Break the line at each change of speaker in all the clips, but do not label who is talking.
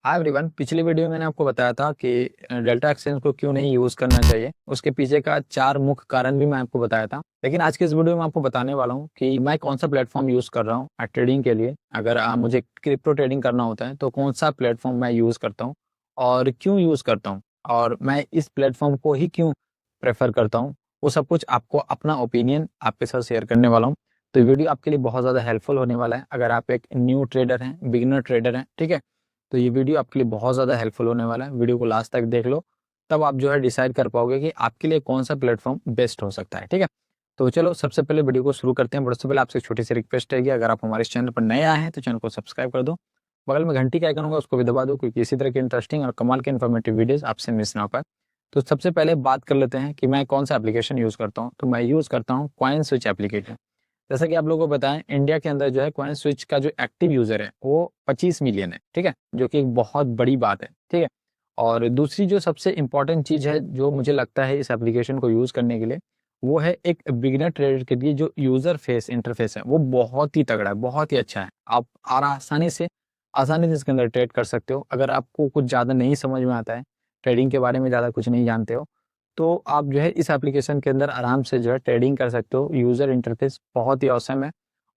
Hi everyone, पिछली video में मैंने आपको बताया था कि डेल्टा एक्सचेंज को क्यों नहीं यूज करना चाहिए। उसके पीछे का 4 मुख्य कारण भी मैं आपको बताया था। लेकिन आज के इस वीडियो में आपको बताने वाला हूँ कि मैं कौन सा प्लेटफॉर्म यूज कर रहा हूँ ट्रेडिंग के लिए। अगर मुझे क्रिप्टो ट्रेडिंग करना होता है तो कौन सा प्लेटफॉर्म मैं यूज करता हूँ और क्यों यूज करता हूँ, और मैं इस प्लेटफॉर्म को ही क्यों प्रेफर करता हूँ। वो सब कुछ आपको अपना ओपिनियन आपके साथ शेयर करने वाला हूँ। तो ये वीडियो आपके लिए बहुत ज़्यादा हेल्पफुल होने वाला है अगर आप एक न्यू ट्रेडर हैं, बिगिनर ट्रेडर हैं। ठीक है, तो ये वीडियो आपके लिए बहुत ज़्यादा हेल्पफुल होने वाला है। वीडियो को लास्ट तक देख लो, तब आप जो है डिसाइड कर पाओगे कि आपके लिए कौन सा प्लेटफॉर्म बेस्ट हो सकता है। ठीक है, तो चलो सबसे पहले वीडियो को शुरू करते हैं। बट उससे पहले आपसे एक छोटी सी रिक्वेस्ट है कि अगर आप हमारे इस चैनल पर नए आए हैं तो चैनल को सब्सक्राइब कर दो, बगल में घंटी का आइकन होगा उसको भी दबा दो, क्योंकि इसी तरह की इंटरेस्टिंग और कमाल के इन्फॉर्मेटिव वीडियोस आपसे मिस ना हो पाए। तो सबसे पहले बात कर लेते हैं कि मैं कौन सा एप्लीकेशन यूज़ करता हूँ। तो मैं यूज़ करता हूँ कॉइन स्विच एप्लीकेशन। जैसा कि आप लोगों को बताएं, इंडिया के अंदर जो है कॉइन स्विच का जो एक्टिव यूजर है वो 25 मिलियन है। ठीक है, जो कि एक बहुत बड़ी बात है। ठीक है, और दूसरी जो सबसे इंपॉर्टेंट चीज है जो मुझे लगता है इस एप्लीकेशन को यूज करने के लिए, वो है एक बिगिनर ट्रेडर के लिए जो यूजर फेस इंटरफेस है वो बहुत ही तगड़ा है, बहुत ही अच्छा है। आप आसानी से इसके अंदर ट्रेड कर सकते हो। अगर आपको कुछ ज़्यादा नहीं समझ में आता है, ट्रेडिंग के बारे में ज़्यादा कुछ नहीं जानते हो, तो आप जो है इस एप्लीकेशन के अंदर आराम से जो है ट्रेडिंग कर सकते हो। यूज़र इंटरफेस बहुत ही औसम है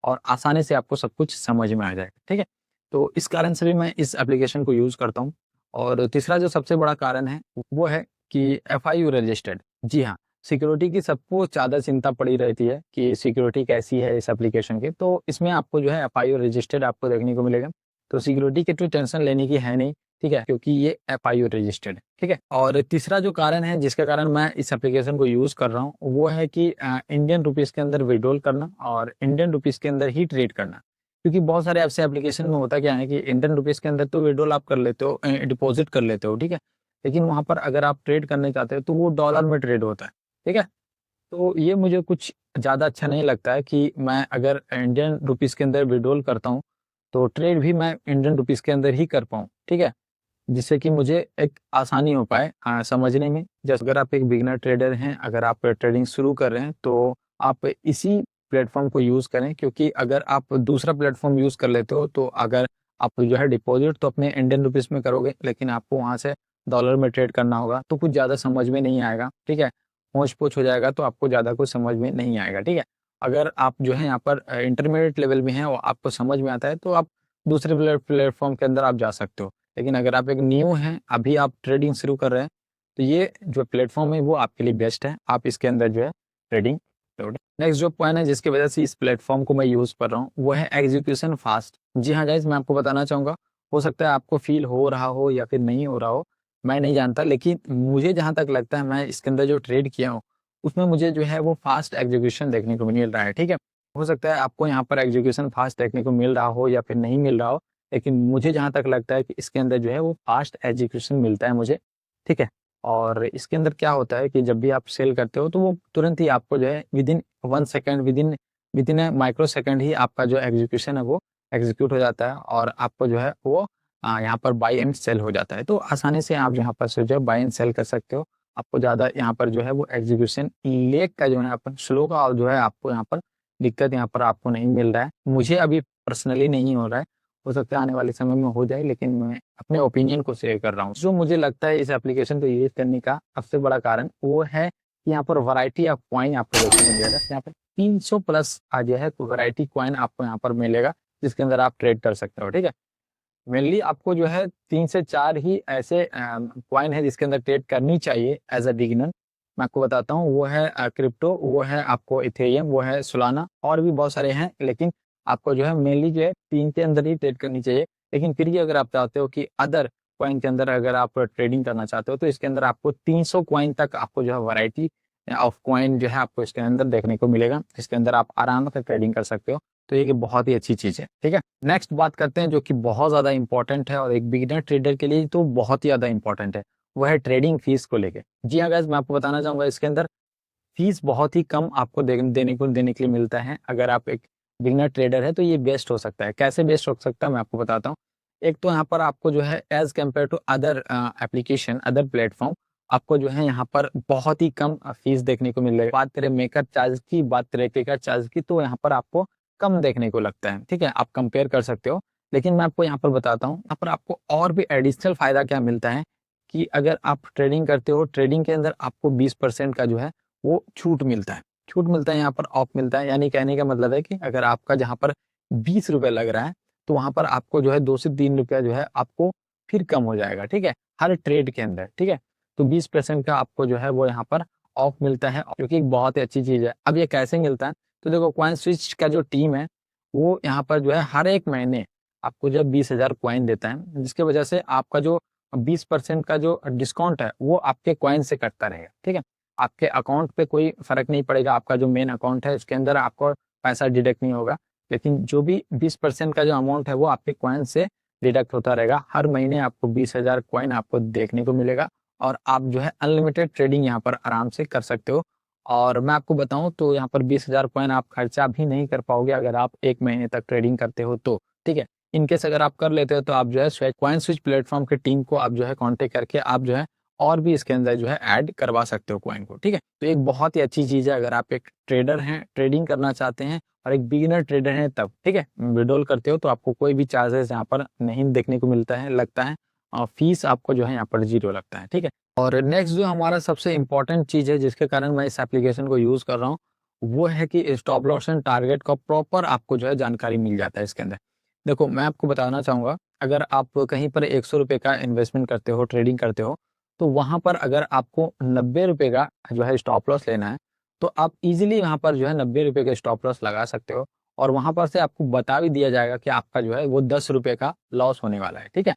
और आसानी से आपको सब कुछ समझ में आ जाएगा। ठीक है, तो इस कारण से भी मैं इस एप्लीकेशन को यूज़ करता हूँ। और तीसरा जो सबसे बड़ा कारण है वो है कि FIU रजिस्टर्ड। जी हाँ, सिक्योरिटी की सबको ज़्यादा चिंता पड़ी रहती है कि सिक्योरिटी कैसी है इस एप्लीकेशन की, तो इसमें आपको जो है FIU रजिस्टर्ड आपको देखने को मिलेगा। तो सिक्योरिटी की तो टेंशन लेने की है नहीं। ठीक है, क्योंकि ये FIU रजिस्टर्ड है। ठीक है, और तीसरा जो कारण है जिसके कारण मैं इस एप्लीकेशन को यूज कर रहा हूँ वो है कि इंडियन रुपीस के अंदर विड्रॉल करना और इंडियन रुपीस के अंदर ही ट्रेड करना। क्योंकि बहुत सारे ऐसे एप्लीकेशन में होता क्या है कि इंडियन रुपीस के अंदर तो विड्रॉल आप कर लेते हो, डिपॉजिट कर लेते हो। ठीक है, लेकिन वहां पर अगर आप ट्रेड करने चाहते हो तो वो डॉलर में ट्रेड होता है। ठीक है, तो ये मुझे कुछ ज़्यादा अच्छा नहीं लगता है कि मैं अगर इंडियन रुपीस के अंदर विड्रॉल करता हूँ तो ट्रेड भी मैं इंडियन रुपीस के अंदर ही कर पाऊँ। ठीक है, जिससे कि मुझे एक आसानी हो पाए समझने में। जैसे अगर आप एक बिगिनर ट्रेडर हैं, अगर आप ट्रेडिंग शुरू कर रहे हैं तो आप इसी प्लेटफॉर्म को यूज़ करें। क्योंकि अगर आप दूसरा प्लेटफॉर्म यूज़ कर लेते हो तो अगर आप जो है डिपॉजिट तो अपने इंडियन रुपीस में करोगे, लेकिन आपको वहाँ से डॉलर में ट्रेड करना होगा तो कुछ ज़्यादा समझ में नहीं आएगा। ठीक है, होच पोच हो जाएगा तो आपको ज़्यादा कुछ समझ में नहीं आएगा। ठीक है, अगर आप जो है यहाँ पर इंटरमीडिएट लेवल में हैं और आपको समझ में आता है तो आप दूसरे प्लेटफॉर्म के अंदर आप जा सकते हो। लेकिन अगर आप एक न्यू हैं, अभी आप ट्रेडिंग शुरू कर रहे हैं, तो ये जो प्लेटफॉर्म है वो आपके लिए बेस्ट है। आप इसके अंदर जो है ट्रेडिंग करोगे। नेक्स्ट जो पॉइंट है जिसकी वजह से इस प्लेटफॉर्म को मैं यूज़ कर रहा हूँ वो है एग्जीक्यूशन फास्ट। जी हाँ गाइस, मैं आपको बताना चाहूँगा, हो सकता है आपको फील हो रहा हो या फिर नहीं हो रहा हो, मैं नहीं जानता, लेकिन मुझे जहाँ तक लगता है मैं इसके अंदर जो ट्रेड किया हूँ उसमें मुझे जो है वो फास्ट एग्जीक्यूशन देखने को मिल रहा है। ठीक है, हो सकता है आपको यहाँ पर एग्जीक्यूशन फास्ट देखने को मिल रहा हो या फिर नहीं मिल रहा हो, लेकिन मुझे जहाँ तक लगता है कि इसके अंदर जो है वो फास्ट एग्जीक्यूशन मिलता है मुझे। ठीक है, और इसके अंदर क्या होता है कि जब भी आप सेल करते हो तो वो तुरंत ही आपको जो है within 1 second, within a micro second ही आपका जो एग्जीक्यूशन है वो एग्जीक्यूट हो जाता है और आपको जो है वो यहाँ पर बाई एंड सेल हो जाता है। तो आसानी से आप यहाँ पर से जो है बाई एंड सेल कर सकते हो। आपको ज़्यादा यहाँ पर जो है वो एग्जीक्यूशन लेग का जो है अपन स्लो का और जो है आपको यहाँ पर दिक्कत यहाँ पर आपको नहीं मिल रहा है। मुझे अभी पर्सनली नहीं हो रहा है, हो सकता है आने वाले समय में हो जाए, लेकिन मैं अपने ओपिनियन को शेयर कर रहा हूँ। जो मुझे लगता है इस एप्लीकेशन को यूज करने का सबसे बड़ा कारण वो है कि यहाँ पर वैरायटी ऑफ कॉइन आपको देखने को मिलेगा। यहाँ पर 300 प्लस आ गया है, तो वैरायटी कॉइन आपको यहाँ पर मिलेगा जिसके अंदर आप ट्रेड कर सकते हो। ठीक है, मेनली आपको जो है 3 से 4 ही ऐसे कॉइन है जिसके अंदर ट्रेड करनी चाहिए एज अ बिगिनर। मैं आपको बताता हूँ, वो है क्रिप्टो, वो है आपको इथेरियम, वो है सोलाना, और भी बहुत सारे हैं। लेकिन आपको जो है मेनली जो है 3 के अंदर ही ट्रेड करनी चाहिए। लेकिन फिर भी अगर आप चाहते हो कि अदर कॉइन के अंदर अगर आप ट्रेडिंग करना चाहते हो तो इसके अंदर आपको 300 कॉइन तक आपको जो है वैरायटी ऑफ कॉइन जो है आपको इसके अंदर देखने को मिलेगा, जिसके अंदर आप आराम से ट्रेडिंग कर सकते हो। तो ये बहुत ही अच्छी चीज है। ठीक है, नेक्स्ट बात करते हैं जो कि बहुत ज्यादा इंपॉर्टेंट है और एक बिगिनर ट्रेडर के लिए तो बहुत ही ज्यादा इंपॉर्टेंट है, वो है ट्रेडिंग फीस को लेके। जी हाँ गाइस, मैं आपको बताना चाहूंगा इसके अंदर फीस बहुत ही कम आपको देने के लिए मिलता है। अगर आप एक बिगिनर ट्रेडर है तो ये बेस्ट हो सकता है। कैसे बेस्ट हो सकता है मैं आपको बताता हूँ। एक तो यहाँ पर आपको जो है as compare to other application, other platform, आपको जो है यहाँ पर बहुत ही कम फीस देखने को मिल रही है। बात करें मेकर चार्ज की, बात करें क्लिकर चार्ज की, तो यहाँ पर आपको कम देखने को लगता है। ठीक है, आप कंपेयर कर सकते हो। लेकिन मैं आपको यहाँ पर बताता हूँ, यहाँ पर आपको और भी एडिशनल फायदा क्या मिलता है कि अगर आप ट्रेडिंग करते हो, ट्रेडिंग के अंदर आपको 20% का जो है वो छूट मिलता है। छूट मिलता है, यहाँ पर ऑफ मिलता है, यानी कहने का मतलब है कि अगर आपका जहाँ पर 20 रुपए लग रहा है तो वहां पर आपको जो है 2 से 3 रुपया जो है आपको फिर कम हो जाएगा, ठीक है, हर ट्रेड के अंदर, ठीक है। तो 20% का आपको जो है वो यहाँ पर ऑफ मिलता है, जो कि एक बहुत ही अच्छी चीज है। अब ये कैसे मिलता है, तो देखो कॉइन स्विच का जो टीम है वो यहाँ पर जो है हर एक महीने आपको जब 20,000 कॉइन देता है, जिसकी वजह से आपका जो 20% का जो डिस्काउंट है वो आपके कॉइन से कटता रहेगा, ठीक है। आपके अकाउंट पे कोई फर्क नहीं पड़ेगा, आपका जो मेन अकाउंट है उसके अंदर आपको पैसा डिडक्ट नहीं होगा, लेकिन जो भी 20% का जो अमाउंट है वो आपके कॉइन से डिडक्ट होता रहेगा। हर महीने आपको 20,000 कॉइन आपको देखने को मिलेगा और आप जो है अनलिमिटेड ट्रेडिंग यहाँ पर आराम से कर सकते हो। और मैं आपको बताऊं तो यहाँ पर 20,000 कॉइन आप खर्चा भी नहीं कर पाओगे अगर आप एक महीने तक ट्रेडिंग करते हो तो, ठीक है। इनकेस अगर आप कर लेते हो तो आप जो है कॉइन स्विच प्लेटफॉर्म की टीम को आप जो है कांटेक्ट करके आप जो है और भी इसके अंदर जो है ऐड करवा सकते हो कॉइन को, ठीक है। तो एक बहुत ही अच्छी चीज है अगर आप एक ट्रेडर हैं, ट्रेडिंग करना चाहते हैं और एक बिगिनर ट्रेडर हैं तब, ठीक है। विड्रॉल करते हो तो आपको कोई भी चार्जेस यहाँ पर नहीं देखने को मिलता है, लगता है, और फीस आपको जो है यहाँ पर 0 लगता है, ठीक है। और नेक्स्ट जो हमारा सबसे इंपॉर्टेंट चीज है जिसके कारण मैं इस एप्लीकेशन को यूज कर रहा हूँ वो है कि स्टॉप लॉस एंड टारगेट का प्रॉपर आपको जो है जानकारी मिल जाता है इसके अंदर। देखो मैं आपको बताना चाहूंगा, अगर आप कहीं पर 100 रुपए का इन्वेस्टमेंट करते हो, ट्रेडिंग करते हो, तो वहां पर अगर आपको 90 रुपए का जो है स्टॉप लॉस लेना है तो आप इजीली वहां पर जो है 90 रुपए का स्टॉप लॉस लगा सकते हो। और वहां पर से आपको बता भी दिया जाएगा कि आपका जो है वो 10 रुपए का लॉस होने वाला है, ठीक है।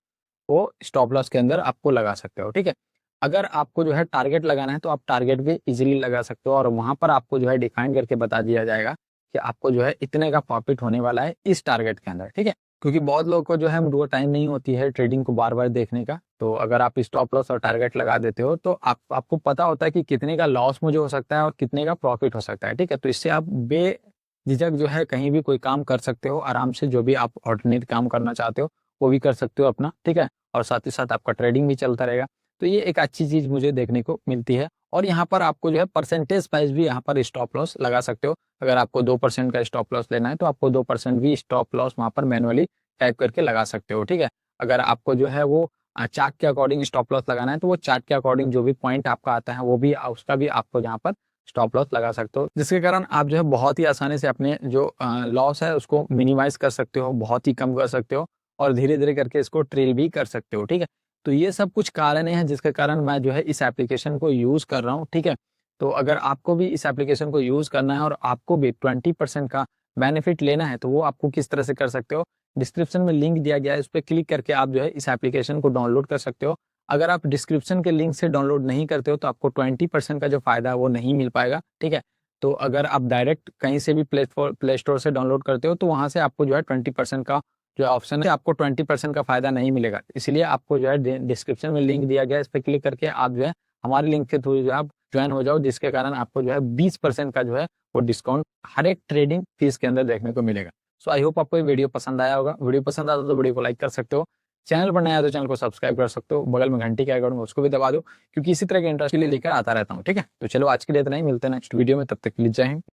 वो स्टॉप लॉस के अंदर आपको लगा सकते हो, ठीक है। अगर आपको जो है टारगेट लगाना है तो आप टारगेट भी इजीली लगा सकते हो और वहां पर आपको जो है डिफाइन करके बता दिया जाएगा कि आपको जो है इतने का प्रॉफिट होने वाला है इस टारगेट के अंदर, ठीक है। क्योंकि बहुत लोगों को जो है वो टाइम नहीं होती है ट्रेडिंग को बार बार देखने का, तो अगर आप स्टॉप लॉस और टारगेट लगा देते हो तो आपको पता होता है कि कितने का लॉस मुझे हो सकता है और कितने का प्रॉफिट हो सकता है, ठीक है। तो इससे आप बेझिझक जो है कहीं भी कोई काम कर सकते हो आराम से, जो भी आप ऑर्डिनरी काम करना चाहते हो वो भी कर सकते हो अपना, ठीक है। और साथ ही साथ आपका ट्रेडिंग भी चलता रहेगा। तो ये एक अच्छी चीज मुझे देखने को मिलती है। और यहाँ पर आपको जो है परसेंटेज वाइज भी यहाँ पर स्टॉप लॉस लगा सकते हो। अगर आपको 2% का स्टॉप लॉस लेना है तो आपको 2% भी स्टॉप लॉस वहां पर मैनुअली टाइप करके लगा सकते हो, ठीक है। अगर आपको जो है वो चार्ट के अकॉर्डिंग स्टॉप लॉस लगाना है तो वो चार्ट के अकॉर्डिंग जो भी पॉइंट आपका आता है वो भी उसका भी आपको यहाँ पर स्टॉप लॉस लगा सकते हो, जिसके कारण आप जो है बहुत ही आसानी से अपने जो लॉस है उसको मिनिमाइज कर सकते हो, बहुत ही कम कर सकते हो और धीरे धीरे करके इसको ट्रेल भी कर सकते हो, ठीक है। तो ये सब कुछ कारण हैं जिसके कारण मैं जो है इस एप्लीकेशन को यूज कर रहा हूँ, ठीक है। तो अगर आपको भी इस एप्लीकेशन को यूज करना है और आपको भी 20% का बेनिफिट लेना है तो वो आपको किस तरह से कर सकते हो, डिस्क्रिप्शन में लिंक दिया गया है, उस पर क्लिक करके आप जो है इस एप्लीकेशन को डाउनलोड कर सकते हो। अगर आप डिस्क्रिप्शन के लिंक से डाउनलोड नहीं करते हो तो आपको 20% का जो फायदा है वो नहीं मिल पाएगा, ठीक है। तो अगर आप डायरेक्ट कहीं से भी प्ले स्टोर से डाउनलोड करते हो तो वहां से आपको जो है 20% का जो ऑप्शन है आपको 20% का फायदा नहीं मिलेगा। इसलिए आपको जो है डिस्क्रिप्शन में लिंक दिया गया है, इस पर क्लिक करके आप जो है हमारे लिंक के थ्रू जो है आप ज्वाइन हो जाओ, जिसके कारण आपको जो है 20% का जो है वो डिस्काउंट हर एक ट्रेडिंग फीस के अंदर देखने को मिलेगा। सो आई होप आपको ये वीडियो पसंद आया होगा। वीडियो पसंद आता तो वीडियो को लाइक कर सकते हो, चैनल पर नया है तो चैनल को सब्सक्राइब कर सकते हो, बगल में घंटी के आइकॉन में उसको भी दबा दो, क्योंकि इसी तरह के इंटरेस्ट के लिए लेकर आता रहता हूँ, ठीक है। तो चलो आज के लिए इतना ही, मिलते हैं नेक्स्ट वीडियो में, तब तक के लिए जय हिंद।